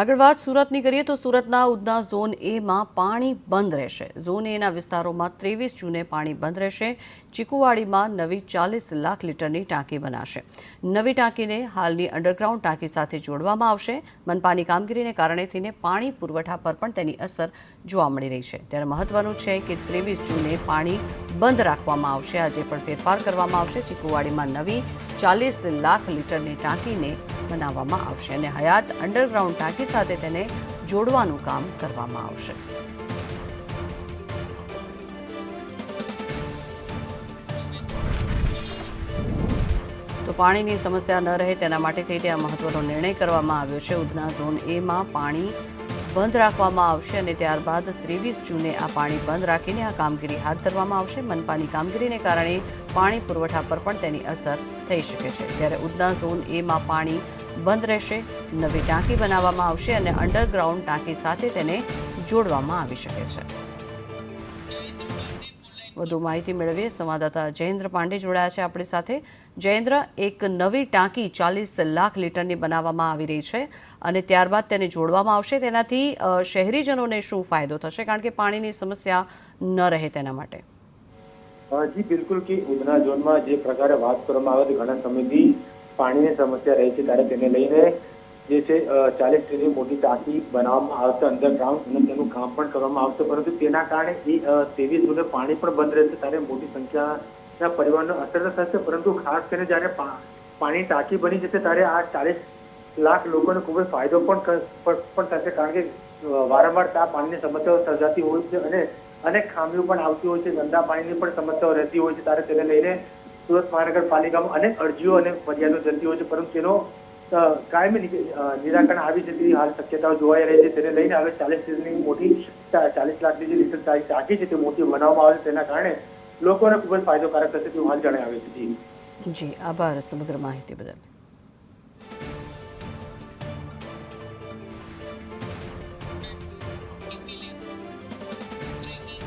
આગળ વાત સુરતની કરીએ તો સુરતના ઉધના ઝોન એમાં પાણી બંધ રહેશે। ઝોન એના વિસ્તારોમાં 23 જૂને પાણી બંધ રહેશે। ચીકુવાડીમાં નવી 40 લાખ લીટરની ટાંકી બનાશે। નવી ટાંકીને હાલની અંડરગ્રાઉન્ડ ટાંકી સાથે જોડવામાં આવશે। મનપાની કામગીરીને કારણે થઈને પાણી પુરવઠા પર પણ તેની અસર જોવા મળી રહી છે। ત્યારે મહત્વનું છે કે 23 જૂને પાણી બંધ રાખવામાં આવશે। આજે પણ ફેરફાર કરવામાં આવશે। ચીકુવાડીમાં નવી 40 લાખ લીટરની ટાંકીને બનાવવામાં આવશે અને હયાત અંડરગ્રાઉન્ડ ટાંકી સાથે તેને જોડવાનું કામ કરવામાં આવશે। તો પાણીની સમસ્યા ન રહે તેના માટે થઈને આ મહત્વનો નિર્ણય કરવામાં આવ્યો છે। ઉધના ઝોન એમાં પાણી બંધ રાખવામાં આવશે અને ત્યારબાદ 23 જૂને આ પાણી બંધ રાખીને આ કામગીરી હાથ ધરવામાં આવશે। મનપાની કામગીરીને કારણે પાણી પુરવઠા પર પણ તેની અસર થઈ શકે છે। ત્યારે ઉધના ઝોન એમાં પાણી બંધ રહેશે, નવી ટાંકી બનાવવામાં આવશે અને અંડરગ્રાઉન્ડ ટાંકી સાથે તેને જોડવામાં આવી શકે છે। વધુ માહિતી મેળવીએ સંવાદદાતા જયેન્દ્ર પાંડે જોડાયા છે આપણી સાથે। જયેન્દ્ર, એક નવી ટાંકી 40 લાખ લીટરની બનાવવામાં આવી રહી છે અને ત્યારબાદ તેને જોડવામાં આવશે। તેનાથી શહેરીજનોને શું ફાયદો થશે, કારણ કે પાણીની સમસ્યા ન રહે તેના માટે? જી બિલકુલ કે ઉધના ઝોનમાં જે પ્રકારે વાત કરવામાં આવે તો ઘણા સમયથી પાણીની સમસ્યા રહી છે, ત્યારે તેને લઈને જે છે 40 મીટરની મોટી ટાંકી બનાવવામાં આવશે અંડરગ્રાઉન્ડ અને તેનું કામ પણ કરવામાં આવશે, પરંતુ તેના કારણે 23 જૂને પાણી પણ બંધ રહેશે। ત્યારે મોટી સંખ્યાના પરિવારને અસર થશે, પરંતુ ખાસ કરીને જ્યારે પાણી ટાંકી બની જશે ત્યારે આ 40 લાખ લોકોને ખૂબ જ ફાયદો પણ થશે, કારણ કે વારંવાર આ પાણીની સમસ્યાઓ સર્જાતી હોય છે અને અનેક ખામીઓ પણ આવતી હોય છે, ગંદા પાણીની પણ સમસ્યાઓ રહેતી હોય છે। ત્યારે તેને લઈને સુરત મહાનગરપાલિકામાં અનેક અરજીઓ અને ફરિયાદો જતી હોય છે, પરંતુ તેનો કાયમી નિરાકરણ આવી છે તેવી હાલ શક્યતાઓ જોવાઈ રહી છે। તેને લઈને હવે 40 લાખની જે લીટર ટાંકી છે તે મોટી બનાવવામાં આવે છે, તેના કારણે લોકોને ખૂબ જ ફાયદોકારક થશે તેવું હાલ જણાવે છે। જી, આભાર સમગ્ર માહિતી બદલ।